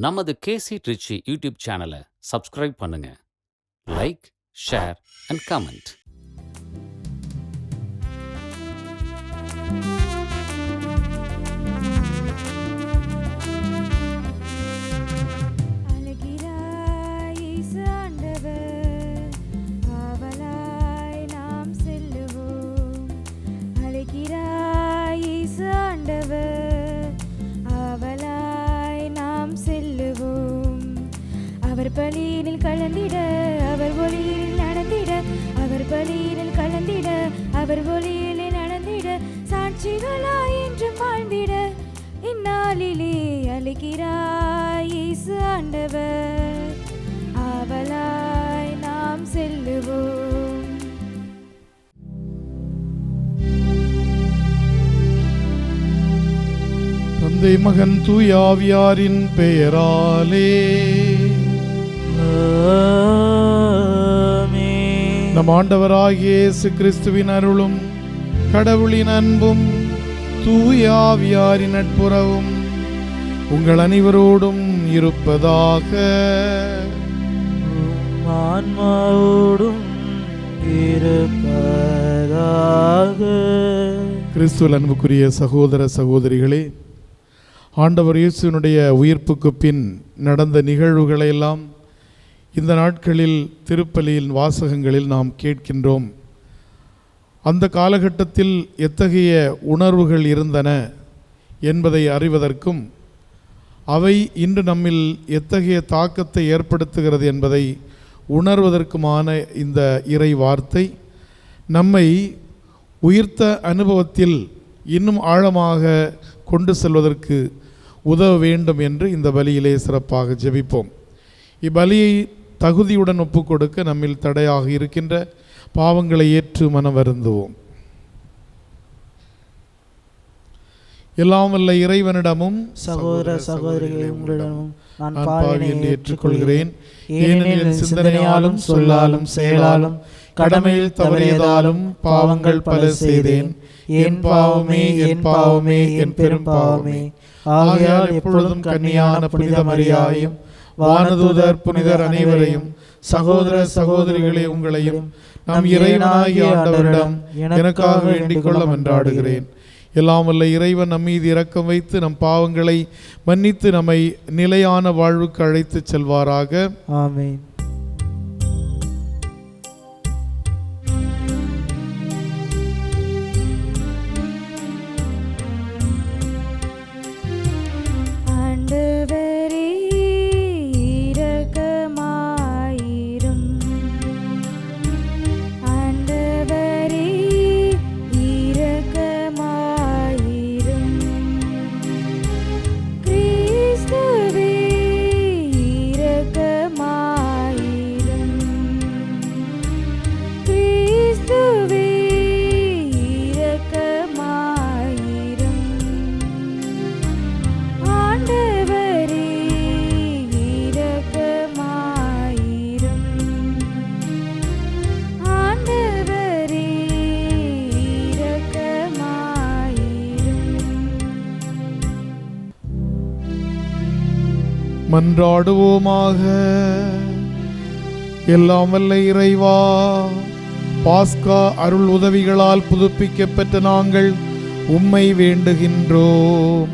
நமது KC Trichy YouTube சேனலை subscribe பண்ணுங்க. Like, share and comment. அவர் பலியினில் கலந்திட, அவர் ஒளியில் நடந்திட, அவர் பலியினில் கலந்திட, அவர் ஒளியில் நடந்திட, சாட்சிகளாய் என்றும் வாழ்ந்திட, இந்நாளிலே அழைக்கிறாய் இயேசு ஆண்டவர், ஆவலாய் நாம் செல்லுவோம். தந்தை, மகன், தூய ஆவியாரின் பெயராலே நம் ஆண்டவராகிய இயேசு கிறிஸ்துவின் அருளும் கடவுளின் அன்பும் தூய ஆவியாரின் நட்புறவும் உங்கள் அனைவரோடும் இருப்பதாக. ஆன்மாவோடும் இருப்பதாக. கிறிஸ்துவில் அன்புக்குரிய சகோதர சகோதரிகளே, ஆண்டவர் இயேசுவினுடைய உயிர்ப்புக்கு பின் நடந்த நிகழ்வுகளை எல்லாம் இந்த நாட்களில் திருப்பலியின் வாசகங்களில் நாம் கேட்கின்றோம். அந்த காலகட்டத்தில் எத்தகைய உணர்வுகள் இருந்தன என்பதை அறிவதற்கும் அவை இன்று நம்மில் எத்தகைய தாக்கத்தை ஏற்படுத்துகிறது என்பதை உணர்வதற்குமான இந்த இறை வார்த்தை நம்மை உயிர்த்த அனுபவத்தில் இன்னும் ஆழமாக கொண்டு செல்வதற்கு உதவ வேண்டும் என்று இந்த பலியிலே சிறப்பாக ஜெபிப்போம். இப்பலியை தகுதியுடன் ஒப்புக்கொடுக்க நம்மில் தடையாக இருக்கின்ற பாவங்களை ஏற்று மனம் வருந்துவோம். எல்லாம் வல்ல இறைவனிடமும் சகோதர சகோதரிகளை உங்களிடமும் நான் பாவி என்று ஏற்றுக்கொள்கிறேன். ஏனெனில் என் சிந்தனையாலும் சொல்லாலும் செயலாலும் கடமையில் தவறியதாலும் பாவங்கள் பல செய்தேன். என் பாவமே, என் பாவமே, என் பெரும் பாவமே. ஆகையால் எப்பொழுதும் கன்னியான புனித மரியாயையும் வானதூதர் புனிதர் அனைவரையும் சகோதர சகோதரிகளே உங்களையும் நம் இறைவனாகிய ஆண்டவரிடம் எனக்காக வேண்டிக் கொள்ள மன்றாடுகிறேன். எல்லாம் வல்ல இறைவன் நம் மீது இரக்கம் வைத்து நம் பாவங்களை மன்னித்து நம்மை நிலையான வாழ்வுக்கு அழைத்து செல்வாராக. ஆமென். மன்றாடுவோமாக. எல்லாம் வல்ல இறைவா, பாஸ்கா அருள் உதவிகளால் புதுப்பிக்கப்பட்ட நாங்கள் உம்மை வேண்டுகின்றோம்.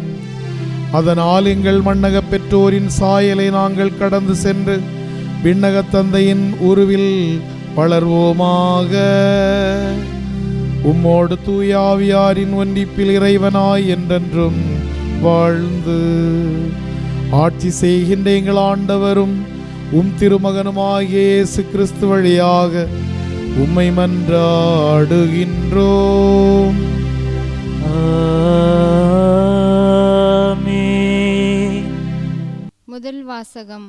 அதனால் எங்கள் மண்ணக பெற்றோரின் சாயலை நாங்கள் கடந்து சென்று விண்ணக தந்தையின் உருவில் வளர்வோமாக. உம்மோடு தூய ஆவியாரின் ஒன்றிப்பில் இறைவனாய் என்றென்றும் வாழ்ந்து ஆட்சி செய்கின்ற எங்கள் ஆண்டவரும் உம் திருமகனுமாகிய இயேசு கிறிஸ்து வழியாக உம்மை மன்றாடுகின்றோம். முதல் வாசகம்.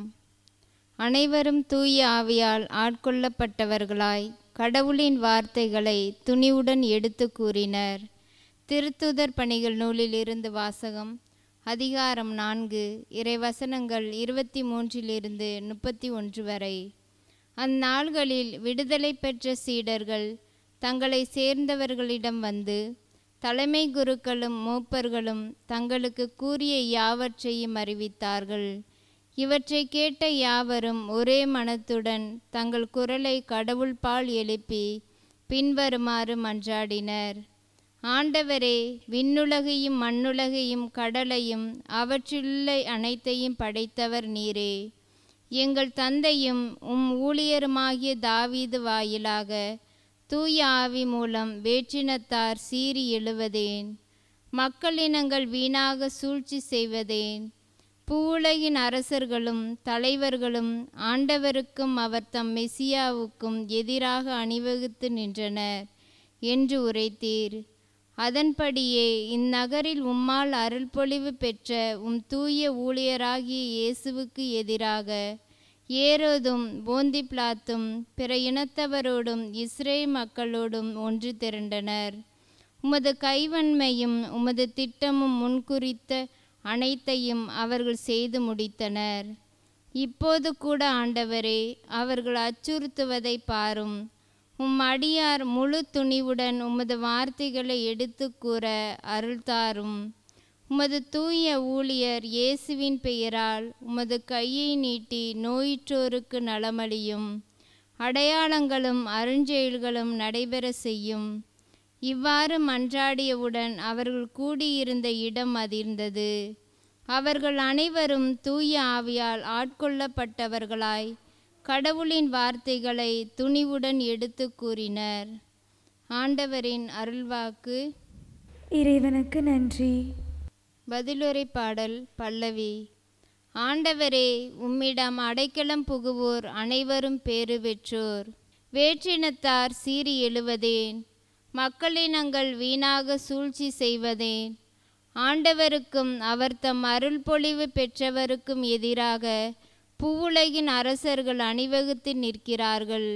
அனைவரும் தூய ஆவியால் ஆட்கொள்ளப்பட்டவர்களாய் கடவுளின் வார்த்தைகளை துணிவுடன் எடுத்து கூறினர். திருத்தூதர் பணிகள் நூலில் இருந்து வாசகம். அதிகாரம் 4, இறைவசனங்கள் 23 31 வரை. அந்நாள்களில் விடுதலை பெற்ற சீடர்கள் தங்களை சேர்ந்தவர்களிடம் வந்து, தலைமை குருக்களும் மூப்பர்களும் தங்களுக்கு கூறிய யாவற்றையும் அறிவித்தார்கள். இவற்றை கேட்ட யாவரும் ஒரே மனத்துடன் தங்கள் குரலை கடவுள் பால் எழுப்பி பின்வருமாறு மன்றாடினர். ஆண்டவரே, விண்ணுலகையும் மண்ணுலகையும் கடலையும் அவற்றிலுள்ள அனைத்தையும் படைத்தவர் நீரே. எங்கள் தந்தையும் உம் ஊழியருமாகிய தாவீது வாயிலாக தூய ஆவி மூலம் வேற்றினத்தார் சீறி எழுவதேன்? மக்களினங்கள் வீணாக சூழ்ச்சி செய்வதேன்? பூவுலகின் அரசர்களும் தலைவர்களும் ஆண்டவருக்கும் அவர் தம் மெசியாவுக்கும் எதிராக அணிவகுத்து நின்றனர் என்று உரைத்தீர். அதன்படியே இந்நகரில் உம்மால் அருள்பொழிவு பெற்ற உம் தூய ஊழியராகிய இயேசுவுக்கு எதிராக ஏரோதும் போந்தி பிலாத்தும் பிற இனத்தவரோடும் இஸ்ரேல் மக்களோடும் ஒன்று திரண்டனர். உமது கைவன்மையும் உமது திட்டமும் முன்குறித்த அனைத்தையும் அவர்கள் செய்து முடித்தனர். இப்போது கூட ஆண்டவரே, அவர்கள் அச்சுறுத்துவதை பாரும். உம் அடியார் முழு துணிவுடன் உமது வார்த்தைகளை எடுத்து கூற அருள்தாரும். உமது தூய ஊழியர் இயேசுவின் பெயரால் உமது கையை நீட்டி நோயுற்றோருக்கு நலமளியும். அடையாளங்களும் அருஞ்செயல்களும் நடைபெற செய்யும். இவ்வாறு மன்றாடியவுடன் அவர்கள் கூடியிருந்த இடம் அதிர்ந்தது. அவர்கள் அனைவரும் தூய ஆவியால் ஆட்கொள்ளப்பட்டவர்களாய் கடவுளின் வார்த்தைகளை துணிவுடன் எடுத்து கூறினர். ஆண்டவரின் அருள்வாக்கு. இறைவனுக்கு நன்றி. பதிலுரை பாடல் பல்லவி. ஆண்டவரே, உம்மிடம் அடைக்கலம் புகுவோர் அனைவரும் பேறு பெற்றோர். வேற்றினத்தார் சீறி எழுவதேன்? மக்களினங்கள் வீணாக சூழ்ச்சி செய்வதேன்? ஆண்டவருக்கும் அவர் தம் அருள் பொழிவு பெற்றவருக்கும் எதிராக பூவுலகின் அரசர்கள் அணிவகுத்து நிற்கிறார்கள்.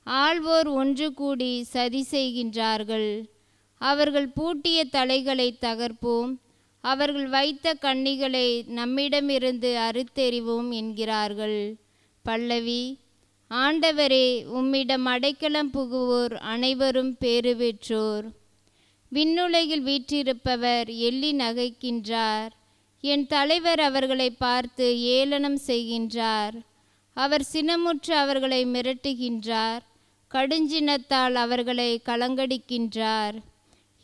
ஆள்வோர் ஒன்று கூடி சதி செய்கின்றார்கள். அவர்கள் பூட்டிய தலைகளை தகர்ப்போம், அவர்கள் வைத்த கண்ணிகளை நம்மிடமிருந்து அறுத்தெறிவோம் என்கிறார்கள். பல்லவி. ஆண்டவரே, உம்மிடம் அடைக்கலம் புகுவோர் அனைவரும் பேறு பெற்றோர். விண்ணுலகில் வீற்றிருப்பவர் எள்ளி நகைக்கின்றார். என் தலைவர் அவர்களை பார்த்து ஏளனம் செய்கின்றார். அவர் சினமுற்று அவர்களை மிரட்டுகின்றார். கடுஞ்சினத்தால் அவர்களை கலங்கடிக்கின்றார்.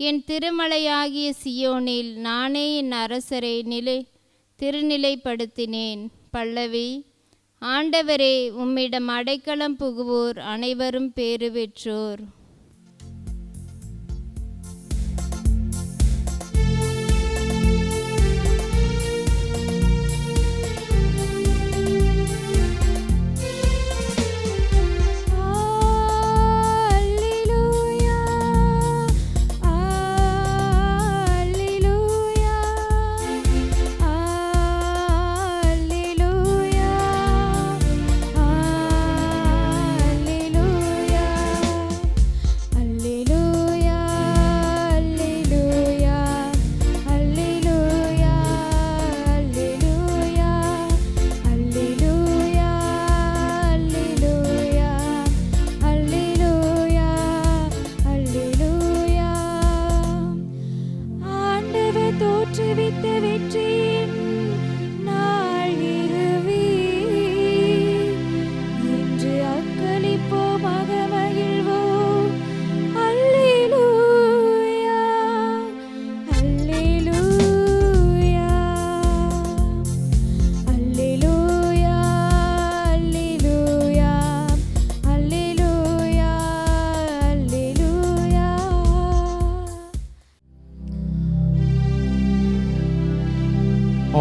என் திருமலையாகிய சியோனில் நானே என் அரசரை திருநிலைப்படுத்தினேன். பல்லவி. ஆண்டவரே, உம்மிடம் அடைக்கலம் புகுவோர் அனைவரும் பேறு பெற்றோர்.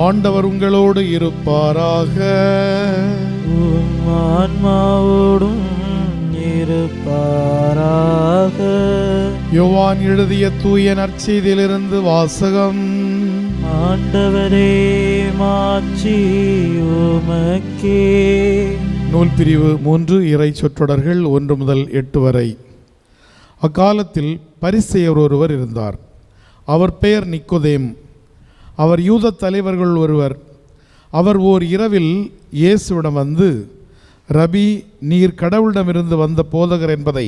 ஆண்டவர் உங்களோடு இருப்பாராக. ஆன்மாவோடும் இருப்பாராக. யோவான் எழுதிய தூய நற்செய்தியிலிருந்து வாசகம். ஆண்டவரே, மாட்சி உமக்கே. நூல் பிரிவு 3 இறை சொற்றொடர்கள் 1 முதல் 8 வரை. அக்காலத்தில் பரிசேயர் ஒருவர் இருந்தார். அவர் பெயர் நிக்கோதேம். அவர் யூத தலைவர்கள் ஒருவர். அவர் ஓர் இரவில் இயேசுவிடம் வந்து, ரபி, நீர் கடவுளிடமிருந்து வந்த போதகர் என்பதை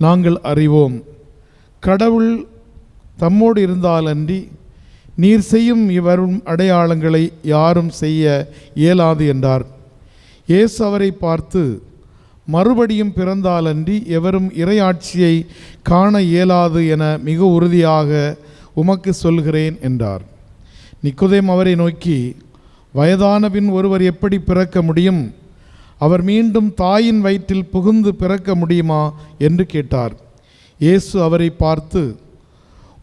நாங்கள் அறிவோம். கடவுள் தம்மோடு இருந்தாலன்றி நீர் செய்யும் இவரும் அடையாளங்களை யாரும் செய்ய இயலாது என்றார். இயேசு அவரை பார்த்து, மறுபடியும் பிறந்தாலன்றி எவரும் இறையாட்சியை காண இயலாது என மிக உறுதியாக உமக்கு சொல்கிறேன் என்றார். நிக்கோதேம் அவரை நோக்கி, வயதான பின் ஒருவர் எப்படி பிறக்க முடியும்? அவர் மீண்டும் தாயின் வயிற்றில் புகுந்து பிறக்க முடியுமா என்று கேட்டார். இயேசு அவரை பார்த்து,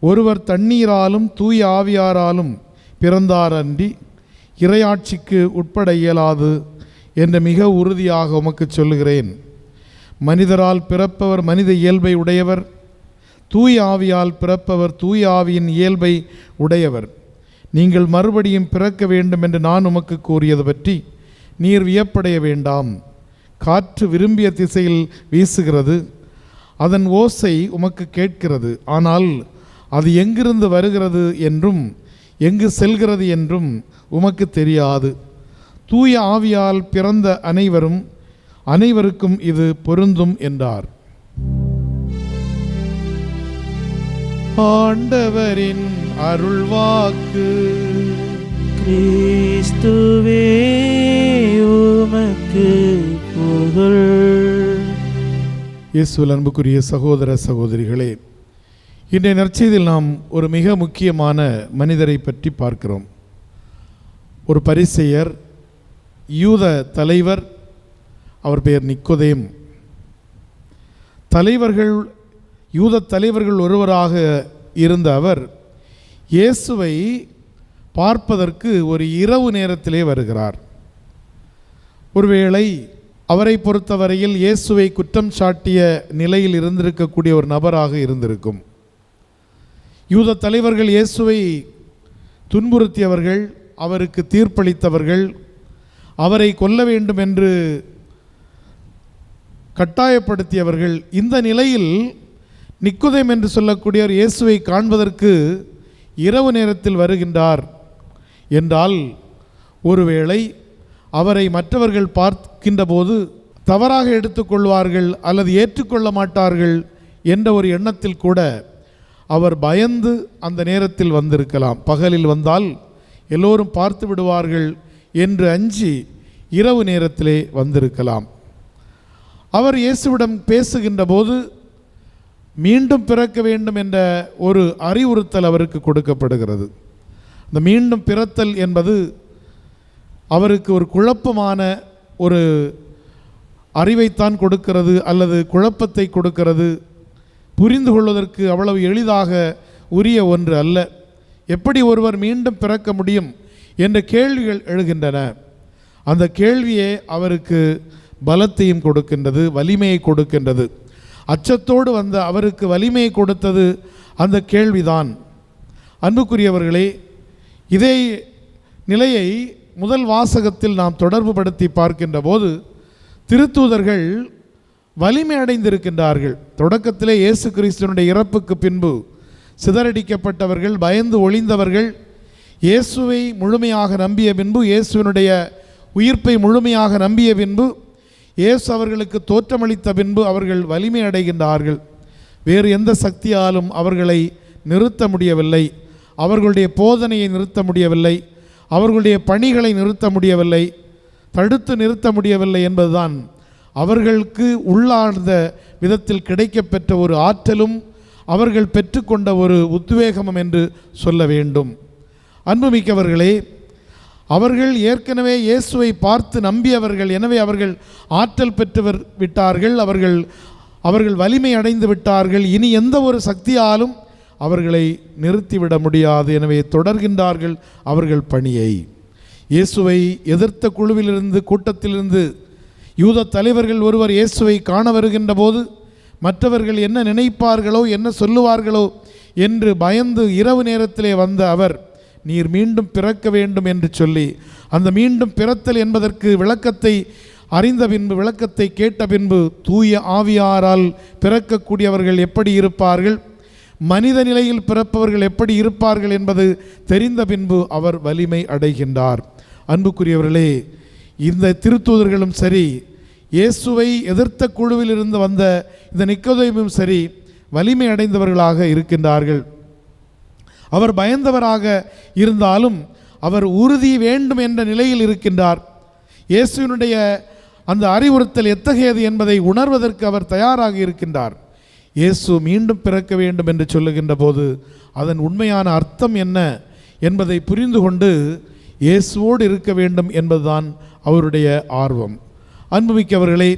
ஒருவர் தண்ணீராலும் தூய ஆவியாராலும் பிறந்தாரன்றி இறையாட்சிக்கு உட்பட இயலாது என்று மிக உறுதியாக உமக்கு சொல்லுகிறேன். மனிதரால் பிறப்பவர் மனித இயல்பை உடையவர், தூய ஆவியால் பிறப்பவர் தூய ஆவியின் இயல்பை உடையவர். நீங்கள் மறுபடியும் பிறக்க வேண்டும் என்று நான் உமக்கு கூறியது பற்றி நீர் வியப்படைய வேண்டாம். காற்று விரும்பிய திசையில் வீசுகிறது, அதன் ஓசை உமக்கு கேட்கிறது, ஆனால் அது எங்கிருந்து வருகிறது என்றும் எங்கு செல்கிறது என்றும் உமக்கு தெரியாது. தூய ஆவியால் பிறந்த அனைவருக்கும் இது பொருந்தும் என்றார். ஆண்டவரின் அருள்வாக்கு. கிறிஸ்துவே உமக்கு புகழ். இயேசுவில் அன்புக்குரிய சகோதர சகோதரிகளே, இன்றைய நற்செய்தியில் நாம் ஒரு மிக முக்கியமான மனிதரை பற்றி பார்க்கிறோம். ஒரு பரிசேயர், யூத தலைவர். அவர் பெயர் நிக்கோதேம். யூத தலைவர்கள் ஒருவராக இருந்த அவர் இயேசுவை பார்ப்பதற்கு ஒரு இரவு நேரத்திலே வருகிறார். ஒருவேளை அவரை பொறுத்தவரையில் இயேசுவை குற்றம் சாட்டிய நிலையில் இருந்திருக்கக்கூடிய ஒரு நபராக இருந்திருக்கும். யூத தலைவர்கள் இயேசுவை துன்புறுத்தியவர்கள், அவருக்கு தீர்ப்பளித்தவர்கள், அவரை கொல்ல வேண்டும் என்று கட்டாயப்படுத்தியவர்கள். இந்த நிலையில் நிக்கோதேம் என்று சொல்லக்கூடியவர் இயேசுவை காண்பதற்கு இரவு நேரத்தில் வருகின்றார் என்றால், ஒருவேளை அவரை மற்றவர்கள் பார்க்கின்ற போது தவறாக எடுத்துக்கொள்வார்கள் அல்லது ஏற்றுக்கொள்ள மாட்டார்கள் என்ற ஒரு எண்ணத்தில் கூட அவர் பயந்து அந்த நேரத்தில் வந்திருக்கலாம். பகலில் வந்தால் எல்லோரும் பார்த்து விடுவார்கள் என்று அஞ்சி இரவு நேரத்திலே வந்திருக்கலாம். அவர் இயேசுவிடம் பேசுகின்ற போது மீண்டும் பிறக்க வேண்டும் என்ற ஒரு அறிவுறுத்தல் அவருக்கு கொடுக்கப்படுகிறது. அந்த மீண்டும் பிறத்தல் என்பது அவருக்கு ஒரு குழப்பமான ஒரு அறிவைத்தான் கொடுக்கிறது அல்லது குழப்பத்தை கொடுக்கிறது. புரிந்து கொள்வதற்கு அவ்வளவு எளிதாக உரிய ஒன்று அல்ல. எப்படி ஒருவர் மீண்டும் பிறக்க முடியும் என்ற கேள்விகள் எழுகின்றன. அந்த கேள்வியே அவருக்கு பலத்தையும் கொடுக்கின்றது, வலிமையை கொடுக்கின்றது. அச்சத்தோடு வந்த அவருக்கு வலிமையை கொடுத்தது அந்த கேள்விதான். அன்புக்குரியவர்களே, இதே நிலையை முதல் வாசகத்தில் நாம் தொடர்பு படுத்தி பார்க்கின்ற போது திருத்தூதர்கள் வலிமை அடைந்திருக்கின்றார்கள். தொடக்கத்திலே இயேசு கிறிஸ்துவினுடைய இறப்புக்கு பின்பு சிதறடிக்கப்பட்டவர்கள், பயந்து ஒளிந்தவர்கள், இயேசுவை முழுமையாக நம்பிய பின்பு, இயேசுவினுடைய உயிர்ப்பை முழுமையாக நம்பிய பின்பு, இயேசு அவர்களுக்கு தோற்றமளித்த பின்பு அவர்கள் வலிமை அடைகின்றார்கள். வேறு எந்த சக்தியாலும் அவர்களை நிறுத்த முடியவில்லை. அவர்களுடைய போதனையை நிறுத்த முடியவில்லை, அவர்களுடைய பணிகளை நிறுத்த முடியவில்லை, தடுத்து நிறுத்த முடியவில்லை என்பதுதான் அவர்களுக்கு உள்ளார்ந்த விதத்தில் கிடைக்கப்பெற்ற ஒரு ஆற்றலும் அவர்கள் பெற்றுக்கொண்ட ஒரு உத்வேகமும் என்று சொல்ல வேண்டும். அன்புமிக்கவர்களே, அவர்கள் ஏற்கனவே இயேசுவை பார்த்து நம்பியவர்கள். எனவே அவர்கள் ஆற்றல் பெற்று விட்டார்கள், அவர்கள் வலிமை அடைந்து விட்டார்கள். இனி எந்த ஒரு சக்தியாலும் அவர்களை நிறுத்திவிட முடியாது. எனவே தொடர்கின்றார்கள் அவர்கள் பணியை. இயேசுவை எதிர்த்த குழுவிலிருந்து, கூட்டத்திலிருந்து யூத தலைவர்கள் ஒருவர் இயேசுவை காண வருகின்ற போது மற்றவர்கள் என்ன நினைப்பார்களோ, என்ன சொல்லுவார்களோ என்று பயந்து இரவு நேரத்திலே வந்த அவர், நீர் மீண்டும் பிறக்க வேண்டும் என்று சொல்லி அந்த மீண்டும் பிறத்தல் என்பதற்கு விளக்கத்தை அறிந்த பின்பு, விளக்கத்தை கேட்ட பின்பு, தூய ஆவியாரால் பிறக்கக்கூடியவர்கள் எப்படி இருப்பார்கள், மனித நிலையில் பிறப்பவர்கள் எப்படி இருப்பார்கள் என்பது தெரிந்த பின்பு அவர் வலிமை அடைகின்றார். அன்புக்குரியவர்களே, இந்த திருத்தூதர்களும் சரி, இயேசுவை எதிர்த்த குழுவில் இருந்து வந்த இந்த நிக்கோதேமும் சரி, வலிமை அடைந்தவர்களாக இருக்கின்றார்கள். அவர் பயந்தவராக இருந்தாலும் அவர் உறுதி வேண்டும் என்ற நிலையில் இருக்கின்றார். இயேசுவினுடைய அந்த அறிவுறுத்தல் எத்தகையது என்பதை உணர்வதற்கு அவர் தயாராக இருக்கின்றார். இயேசு மீண்டும் பிறக்க வேண்டும் என்று சொல்லுகின்ற போது அதன் உண்மையான அர்த்தம் என்ன என்பதை புரிந்து கொண்டு இயேசுவோடு இருக்க வேண்டும் என்பதுதான் அவருடைய ஆர்வம். அன்புமிக்கவர்களே,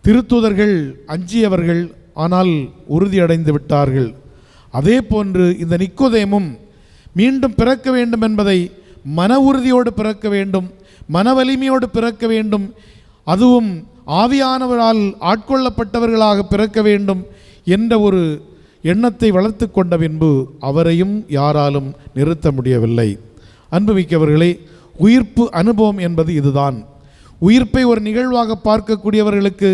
திருத்தூதர்கள் அஞ்சியவர்கள், ஆனால் உறுதியடைந்து விட்டார்கள். அதே போன்று இந்த நிக்கோதேமும் மீண்டும் பிறக்க வேண்டும் என்பதை மன உறுதியோடு பிறக்க வேண்டும், மன வலிமையோடு பிறக்க வேண்டும், அதுவும் ஆவியானவரால் ஆட்கொள்ளப்பட்டவர்களாக பிறக்க வேண்டும் என்ற ஒரு எண்ணத்தை வளர்த்து கொண்ட பின்பு அவரையும் யாராலும் நிறுத்த முடியவில்லை. அன்புமிக்கவர்களே, உயிர்ப்பு அனுபவம் என்பது இதுதான். உயிர்ப்பை ஒரு நிகழ்வாக பார்க்கக்கூடியவர்களுக்கு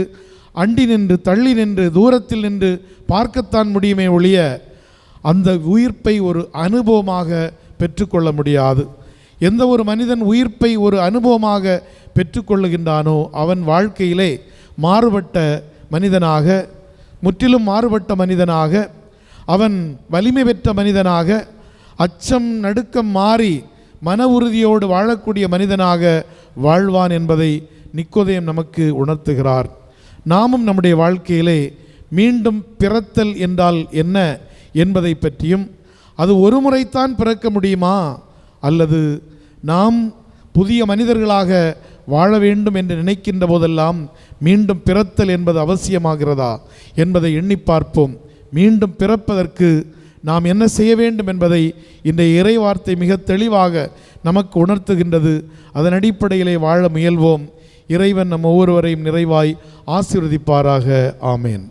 அண்டி நின்று தள்ளி நின்று தூரத்தில் நின்று பார்க்கத்தான் முடியுமே ஒழிய அந்த உயிர்ப்பை ஒரு அனுபவமாக பெற்றுக்கொள்ள முடியாது. எந்த ஒரு மனிதன் உயிர்ப்பை ஒரு அனுபவமாக பெற்றுக்கொள்ளுகின்றானோ அவன் வாழ்க்கையிலே மாறுபட்ட மனிதனாக, முற்றிலும் மாறுபட்ட மனிதனாக, அவன் வலிமை பெற்ற மனிதனாக, அச்சம் நடுக்கம் மாறி மன உறுதியோடு வாழக்கூடிய மனிதனாக வாழ்வான் என்பதை நிக்கோதேம் நமக்கு உணர்த்துகிறார். நாமும் நம்முடைய வாழ்க்கையிலே மீண்டும் பிறத்தல் என்றால் என்ன என்பதை பற்றியும், அது ஒரு முறைத்தான் பிறக்க முடியுமா அல்லது நாம் புதிய மனிதர்களாக வாழ வேண்டும் என்று நினைக்கின்ற போதெல்லாம் மீண்டும் பிறத்தல் என்பது அவசியமாகிறதா என்பதை எண்ணி பார்ப்போம். மீண்டும் பிறப்பதற்கு நாம் என்ன செய்ய வேண்டும் என்பதை இந்த இறை வார்த்தை மிக தெளிவாக நமக்கு உணர்த்துகின்றது. அதன் அடிப்படையிலே வாழ முயல்வோம். இறைவன் நம் ஒவ்வொருவரையும் நிறைவாய் ஆசீர்வதிப்பாராக. ஆமேன்.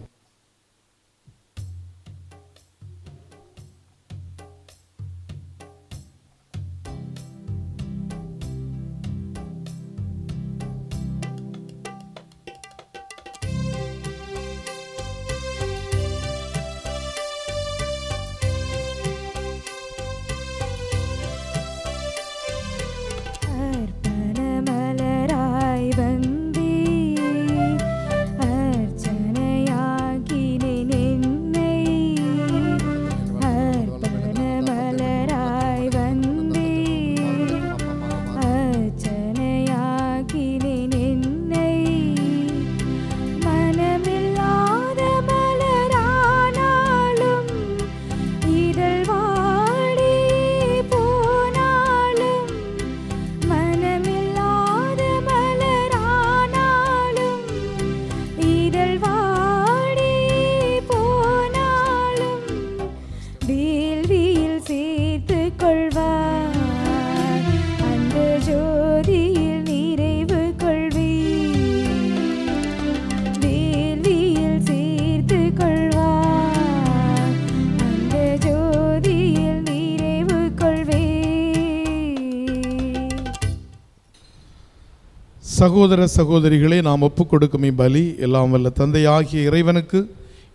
சகோதர சகோதரிகளே, நாம் ஒப்புக் கொடுக்கும் இப்பலி எல்லாம் வல்ல தந்தையாகிய இறைவனுக்கு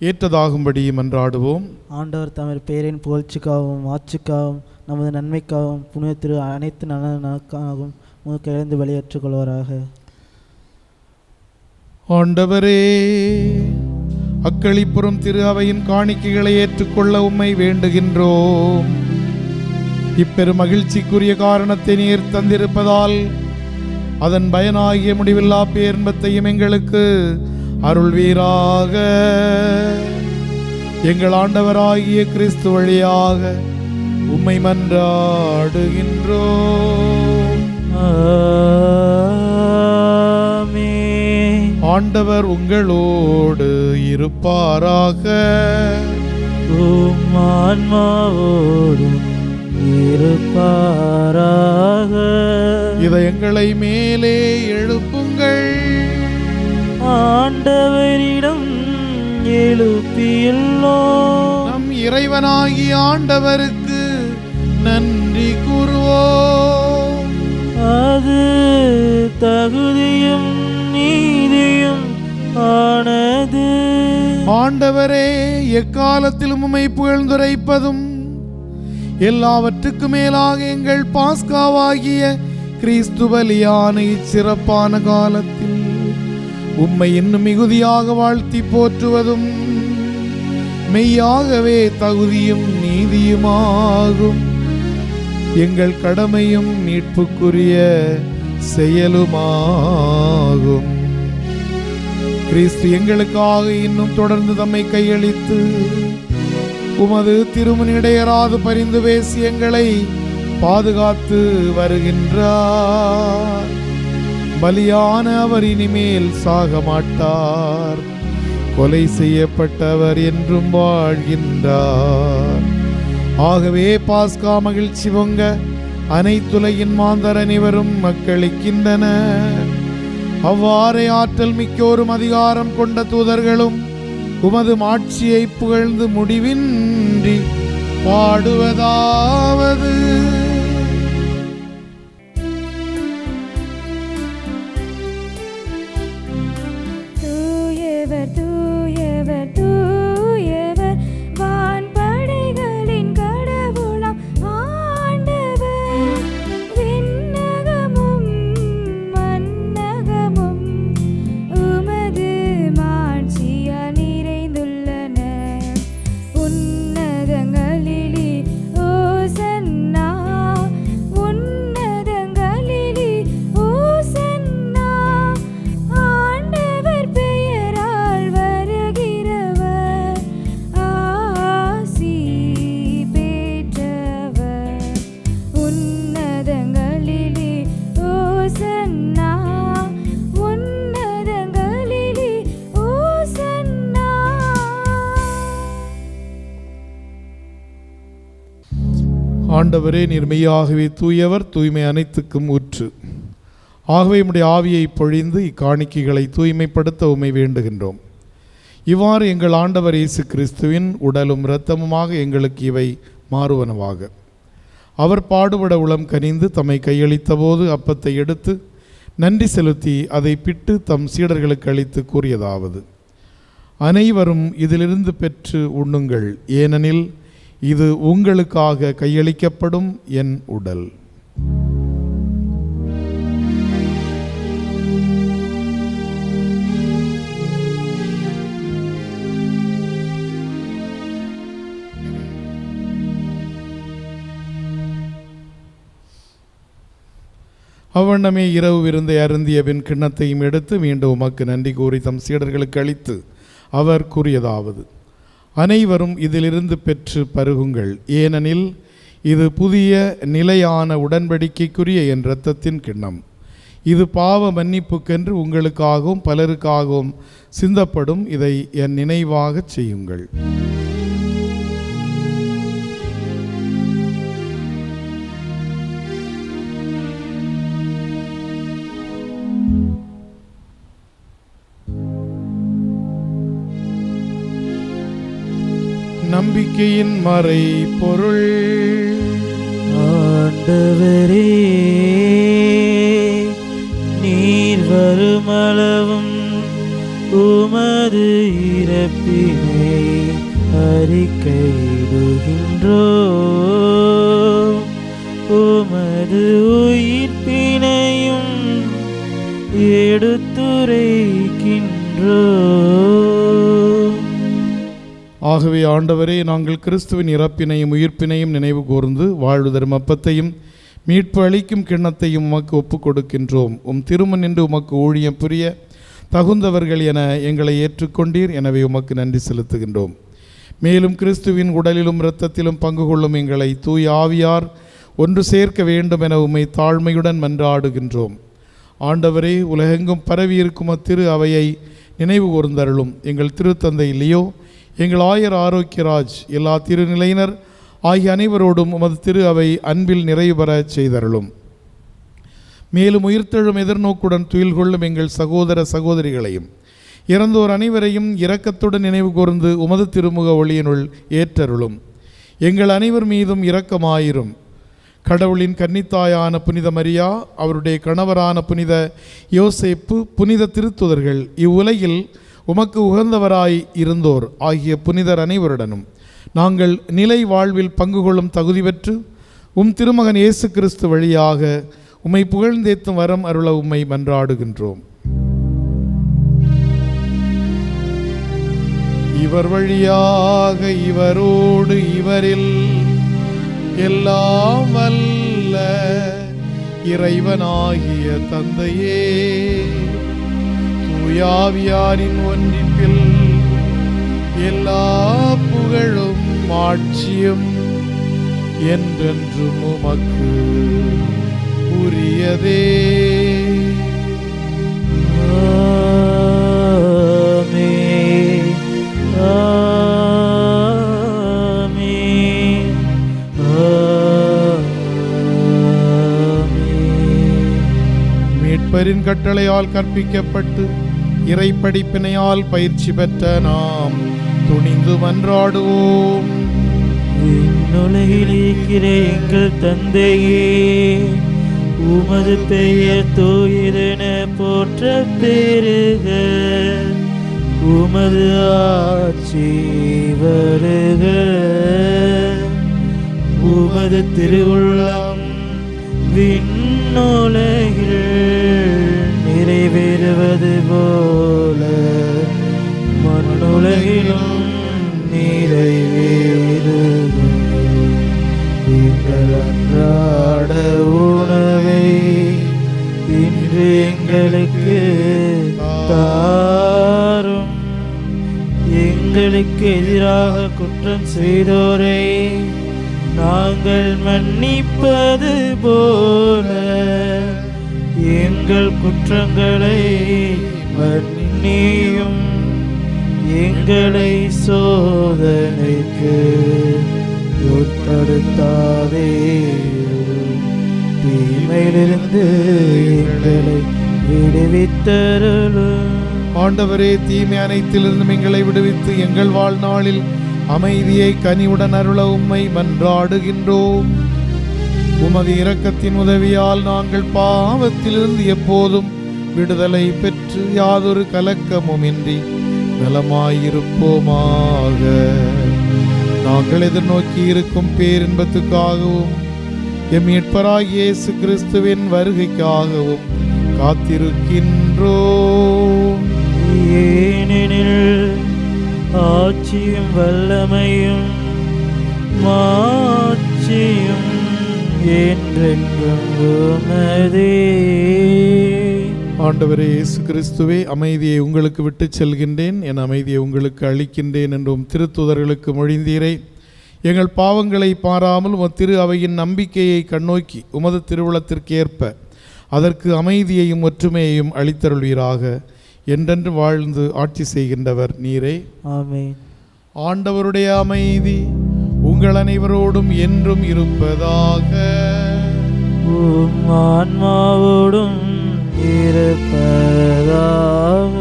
ஏற்றதாகும்படி மன்றாடுவோம். ஆண்டவர் தமது பேரின் புகழ்ச்சிக்காகவும் ஆட்சிக்காகவும் நமது நன்மைக்காகவும் புனித திரு அனைத்து நலனுக்காகவும் கையெழுந்து வெளியேற்றுக் கொள்வாராக. ஆண்டவரே, அக்களிப்புறம் திரு அவையின் காணிக்கைகளை ஏற்றுக்கொள்ள உம்மை வேண்டுகின்றோம். இப்பெரும் மகிழ்ச்சிக்குரிய காரணத்தை நீர் தந்திருப்பதால் அதன் பயனாகிய முடிவில்லா பேரின்பத்தையும் எங்களுக்கு அருள்வீராக. எங்கள் ஆண்டவராகிய கிறிஸ்து வழியாக உம்மை மன்றாடுகின்றோம். ஆமென். ஆண்டவர் உங்களோடு இருப்பாராக. உம் ஆன்மாவோடும் இருப்பாராக. இதயங்களை மேலே எழுப்புங்கள். ஆண்டவரிடம் எழுப்பியுள்ளோம். நம் இறைவனாகிய ஆண்டவருக்கு நன்றி கூறுவோம். அது தகுதியும் நீதியும் ஆனது. ஆண்டவரே, எக்காலத்திலும் உம்மை புகழ்ந்துரைப்பதும் எல்லாவற்றுக்கு மேலாக எங்கள் பாஸ்காவாகிய கிறிஸ்து பலியான இச்சிறப்பான காலத்தில் உம்மை இன்னும் மிகுதியாக வாழ்த்தி போற்றுவதும் மெய்யாகவே தகுதியும் நீதி நீதியுமாகும், எங்கள் கடமையும் மீட்புக்குரிய செயலுமாகும். கிறிஸ்து எங்களுக்காக இன்னும் தொடர்ந்து தம்மை கையளித்து உமது திருமுனிடையராது பரிந்து பேசி எங்களை பாதுகாத்து வருகின்றார். பலியான அவர் இனிமேல் சாக மாட்டார், கொலை செய்யப்பட்டவர் என்றும் வாழ்கின்றார். ஆகவே பாஸ்கா மகிழ்ச்சி பொங்க அனைத்துலகின் மாந்தர் அனைவரும் மக்களிக்கின்றனர். அவ்வாறே ஆற்றல் மிக்கோரும் அதிகாரம் கொண்ட தூதர்களும் உமது மாட்சியை புகழ்ந்து முடிவின்றி பாடுவதாவது: தூயவர் தூயவர் தூயவர், வான்படைகளின் கடவுளாம் ஆண்டவர். விண்ணகமும் மண்ணகமும் உமது மாட்சியால் நிறைந்துள்ளன. உன்னதங்களிலே ஓசன்னா, உன்னதங்களிலே ஓசன்னா. ஆண்டவர் பெயரால் வருகிறவர் ஆசி பெற்றவர். உன்னதங்களிலே ஓசன்னா, உன்னதங்களிலே ஓசன்னா. ஆண்டவரே, நீர் மெய்யாகவே தூயவர், தூய்மை அனைத்துக்கும் ஊற்று. ஆகவே உம்முடைய ஆவியை பொழிந்து இக்காணிக்கைகளை தூய்மைப்படுத்த உம்மை வேண்டுகின்றோம். இவ்வாறு எங்கள் ஆண்டவர் இயேசு கிறிஸ்துவின் உடலும் இரத்தமுமாக எங்களுக்கு இவை மாறுவனவாக. அவர் பாடுபட உளம் கனிந்து தம்மை கையளித்த போது அப்பத்தை எடுத்து நன்றி செலுத்தி அதை பிட்டு தம் சீடர்களுக்கு அளித்து கூறியதாவது: அனைவரும் இதிலிருந்து பெற்று உண்ணுங்கள், ஏனெனில் இது உங்களுக்காக கையளிக்கப்படும் என் உடல். அவ்வண்ணமே இரவு விருந்தை அருந்திய பின் கிண்ணத்தையும் எடுத்து மீண்டும் உமக்கு நன்றி கூறி தம் சீடர்களுக்கு அளித்து அவர் கூறியதாவது: அனைவரும் இதிலிருந்து பெற்று பருகுங்கள், ஏனெனில் இது புதிய நிலையான உடன்படிக்கைக்குரிய என் இரத்தத்தின் கிண்ணம். இது பாவ மன்னிப்புக்கென்று உங்களுக்காகவும் பலருக்காகவும் சிந்தப்படும். இதை என் நினைவாகச் செய்யுங்கள். நம்பிக்கையின் மறை பொருள். ஆண்டவரே, நீர் வருமளவும் உமது இறப்பினை அறிக்கையிடுகின்றோம், உமது உயிர்ப்பினையும் எடுத்துரைக்கின்றோம். ஆகவே ஆண்டவரே, நாங்கள் கிறிஸ்துவின் இறப்பினையும் உயிர்ப்பினையும் நினைவு கூர்ந்து வாழ்வு தரும் அப்பத்தையும் மீட்பு அளிக்கும் கிண்ணத்தையும் உமக்கு ஒப்புக் கொடுக்கின்றோம். உம் திருமண் நின்று உமக்கு ஊழியம் புரிய தகுந்தவர்கள் என எங்களை ஏற்றுக்கொண்டீர். எனவே உமக்கு நன்றி செலுத்துகின்றோம். மேலும் கிறிஸ்துவின் உடலிலும் இரத்தத்திலும் பங்கு கொள்ளும் எங்களை தூய ஆவியார் ஒன்று சேர்க்க வேண்டும் என உம்மை தாழ்மையுடன் மன்றாடுகின்றோம். ஆண்டவரே, உலகெங்கும் பரவியிருக்கும் அத்திரு அவையை நினைவு கூர்ந்தருளும். எங்கள் திருத்தந்தை லியோ, எங்கள் ஆயர் ஆரோக்கியராஜ், எல்லா திருநிலையினர் ஆகிய அனைவரோடும் உமது திரு அவை அன்பில் நிறைவு பெற செய்தருளும். மேலும் உயிர்த்தெழும் எதிர்நோக்குடன் துயில் கொள்ளும் எங்கள் சகோதர சகோதரிகளையும் இறந்தோர் அனைவரையும் இரக்கத்துடன் நினைவு கூர்ந்து உமது திருமுக ஒளியினுள் ஏற்றருளும். எங்கள் அனைவர் மீதும் இரக்கமாயிரும். கடவுளின் கன்னித்தாயான புனித மரியா, அவருடைய கணவரான புனித யோசேப்பு, புனித திருத்துதர்கள், இவ்வுலகில் உமக்கு உகந்தவராய் இருந்தோர் ஆகிய புனிதர் அனைவருடனும் நாங்கள் நிலை வாழ்வில் பங்கு கொள்ளும் தகுதி பெற்று உம் திருமகன் இயேசு கிறிஸ்து வழியாக உம்மை புகழ்ந்தேத்தும் வரம் அருள உம்மை மன்றாடுகின்றோம். இவர் வழியாக, இவரோடு, இவரில் எல்லாம் வல்ல இறைவனாகிய தந்தையே, தூயாவியாரின் ஒன்றிப்பில் எல்லா புகழும் ஆட்சியும் என்றென்றும் உமக்கு உரியதே. ஆமென். ஆமென். ஆமென். மீட்பரின் கட்டளையால் கற்பிக்கப்பட்டு இறை படிப்பினையால் பயிற்சி பெற்ற நாம் துணிந்து மன்றாடுவோம். விண்ணுலகில் இருக்கிற எங்கள் தந்தையே, உமது பெயர் தூயதென போற்ற பெருக, உமது ஆட்சி வருக, உமது திருவுள்ளம் விண்ணுலகில் நிறைவேறுவது போல மண்ணுலகிலும் நிறைவேறுக. எங்கள் அன்றாட உணவை இன்று எங்களுக்கு தாரும். எங்களுக்கு எதிராக குற்றம் செய்தோரை நாங்கள் மன்னிப்பது போல எங்கள் குற்றங்களை மன்னியும். எங்களை சோதனைக்கு உட்படுத்தாதே, தீமையிலிருந்து எங்களை விடுவித்தருளும். ஆண்டவரே, தீமை அனைத்திலிருந்தும் எங்களை விடுவித்து எங்கள் வாழ்நாளில் அமைதியை கனிவுடன் அருள உம்மை மன்றாடுகின்றோம். உமது இரக்கத்தின் உதவியால் நாங்கள் பாவத்திலிருந்து எப்போதும் விடுதலை பெற்று யாதொரு கலக்கமுமின்றி நலமாயிருப்போமாக. நாங்கள் எதிர்நோக்கி இருக்கும் பேரின்பத்துக்காகவும் எம் மீட்பராகிய இயேசு கிறிஸ்துவின் வருகைக்காகவும் காத்திருக்கின்றோம். ஏனெனில் ஆட்சியும் வல்லமையும் மாட்சியும் என்றென்றும் உமதே. ஆண்டவரே இயேசு கிறிஸ்துவே, அமைதியை உங்களுக்கு விட்டுச் செல்கின்றேன், என் அமைதியை உங்களுக்கு அளிக்கின்றேன் என்றும் திருத்தூதர்களுக்கு மொழிந்தீரே. எங்கள் பாவங்களை பாராமல் உமது திரு அவையின் நம்பிக்கையை கண்ணோக்கி உமது திருவுளத்திற்கு ஏற்ப அதற்கு அமைதியையும் ஒற்றுமையையும் அளித்தருள்வீராக. என்றென்று வாழ்ந்து ஆட்சி செய்கின்றவர் நீரே. ஆமென். ஆண்டவருடைய அமைதி உங்கள் அனைவரோடும் என்றும் இருப்பதாக. உம் ஆன்மாவோடும் இருப்பதாக.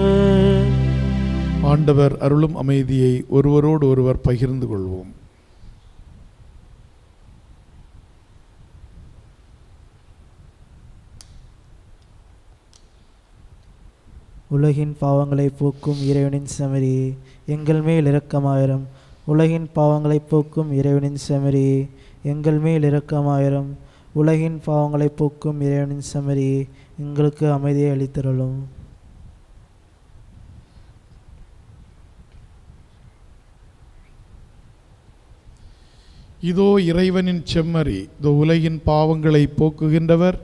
ஆண்டவர் அருளும் அமைதியை ஒருவரோடு ஒருவர் பகிர்ந்து கொள்வோம். உலகின் பாவங்களை போக்கும் இறைவனின் செமரியே, எங்கள் மேல் இரக்கமாயிரம். உலகின் பாவங்களை போக்கும் இறைவனின் செமரியே, எங்கள் மேல் இரக்கமாயிரம். உலகின் பாவங்களை போக்கும் இறைவனின் செமரியே, எங்களுக்கு அமைதியை அளித்தருளும். இதோ இறைவனின் செம்மறி, இதோ உலகின் பாவங்களை போக்குகின்றவர்.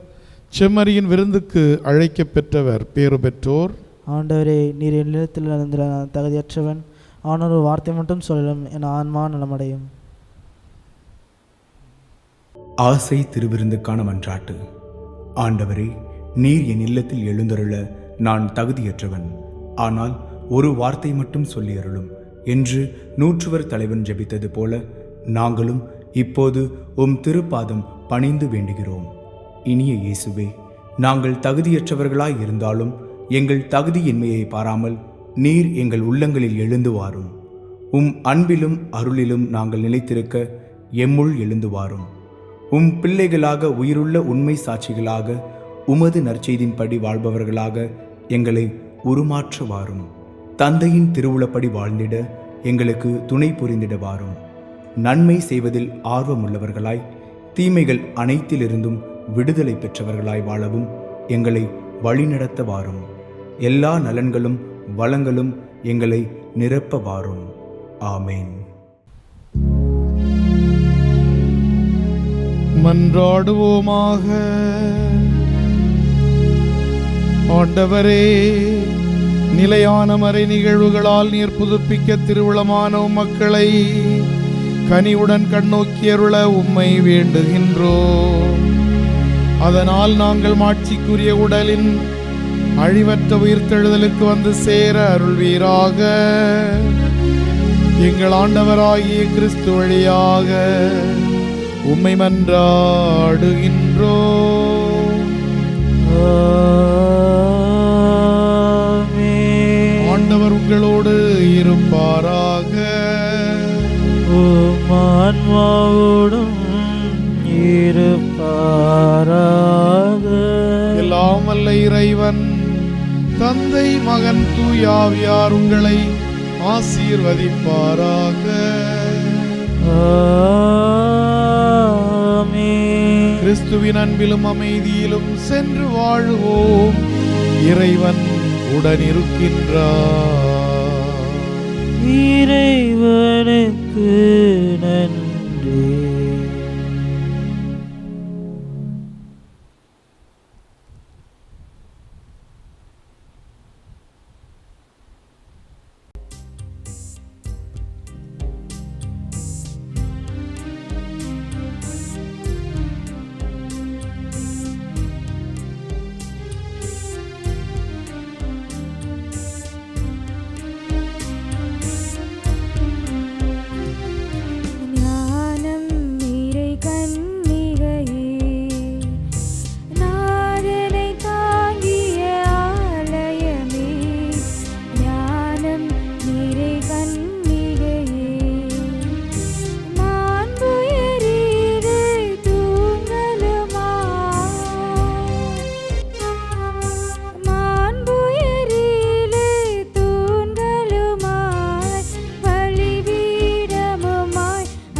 செம்மறியின் விருந்துக்கு அழைக்க பெற்றவர் பேறு பெற்றோர். ஆண்டவரே, நீர் என் நிலத்தில் நடந்த நான் தகுதியற்றவன், ஆனால் ஒரு வார்த்தை மட்டும் சொல்லலும் என் ஆன்மா நலமடையும். ஆசை திருவிருந்துக்கான மன்றாட்டு. ஆண்டவரே, நீர் என் இல்லத்தில் எழுந்தருள நான் தகுதியற்றவன், ஆனால் ஒரு வார்த்தை மட்டும் சொல்லி அருளும் என்று 100 தலைவன் ஜெபித்தது போல நாங்களும் இப்போது உம் திருப்பாதம் பணிந்து வேண்டுகிறோம். இனிய இயேசுவே, நாங்கள் தகுதியற்றவர்களாய் இருந்தாலும் எங்கள் தகுதியின்மையை பாராமல் நீர் எங்கள் உள்ளங்களில் எழுந்து வாரும். உம் அன்பிலும் அருளிலும் நாங்கள் நிலைத்திருக்க எம்முள் எழுந்து வாரும். உம் பிள்ளைகளாக, உயிருள்ள உண்மை சாட்சிகளாக, உமது நற்செய்தின்படி வாழ்பவர்களாக எங்களை உருமாற்ற வாரும். தந்தையின் திருவுளப்படி வாழ்ந்திட எங்களுக்கு துணை புரிந்திட வாரும். நன்மை செய்வதில் ஆர்வமுள்ளவர்களாய், தீமைகள் அனைத்திலிருந்தும் விடுதலை பெற்றவர்களாய் வாழவும் எங்களை வழிநடத்த வாரும். எல்லா நலன்களும் வளங்களும் எங்களை நிரப்ப வாரும். ஆமேன். மன்றாடுவோமாக. ஆண்டவரே, நிலையான மறை நிகழ்வுகளால் நீர் புதுப்பிக்க திருவுளமான மக்களை கனிவுடன் கண்ணோக்கியருள உம்மை வேண்டுகின்றோம். அதனால் நாங்கள் மாட்சிக்குரிய உடலின் அழிவற்ற உயிர்த்தெழுதலுக்கு வந்து சேர அருள்வீராக. எங்கள் ஆண்டவராகிய கிறிஸ்து வழியாக உம்மை மன்றாடுகின்றோம். ஆண்டவர் உங்களோடு இருப்பாராக. ஆன்மாவோடும் இருப்பாராக. எல்லாம் வல்ல இறைவன் தந்தை, மகன், தூயாவியார் உங்களை ஆசீர்வதிப்பாராக. கிறிஸ்துவின் அன்பிலும் அமைதியிலும் சென்று வாழுவோம். இறைவன் உடனிருக்கின்றார். இறைவனுக்கு நன்றி. ஞானம் நீரை கன்னிகையே, நாதனை தாங்கிய ஆலயமே. ஞானம் நீரை கன்னிகையே, மாண்புயரீது மாண்புயரிலே தூண்களுமாய் பலிபீடமுமாய்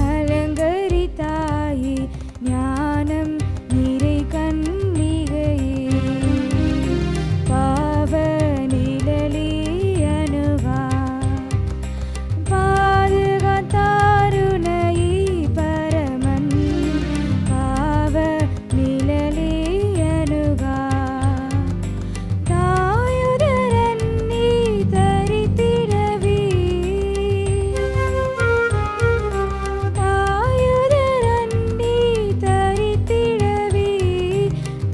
அலங்கரித்தாயே. ஞானம் நிறை கன்னிகையே, பாவ நிழலே அணுகா பாதுகாத்தாருணையே பரமன். பாவ நிழலே அணுகா தாயுதரன் நீ தரித்திடவே. தாயுதரன் நீ தரித்திடவே,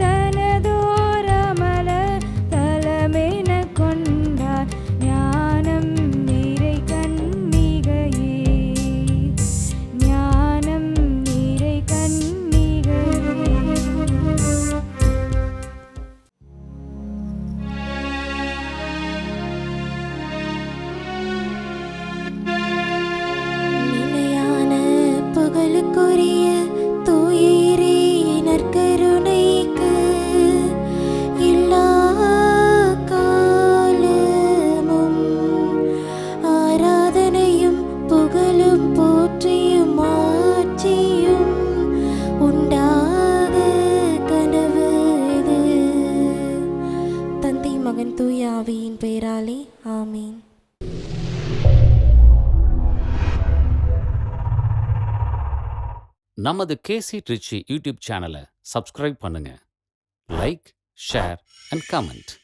தனதோரமல தலமென கொண்டார். ஞானம் நிறை கன்னிகையே, ஞானம் நிறை கன்னிகையே. நிலையான புகழுக்குரிய தூயரே நற்கருணைக்கு எல்லா காலமும் ஆராதனையும் புகழும் போற்றியும் ஆட்சியும் உண்டாக கனவு. தந்தை, மகன், தூய ஆவியின் பெயராலே ஆமீன். நமது கேசி ட்ரிச்சி யூடியூப் சேனலை சப்ஸ்கிரைப் பண்ணுங்க. Like, share and comment.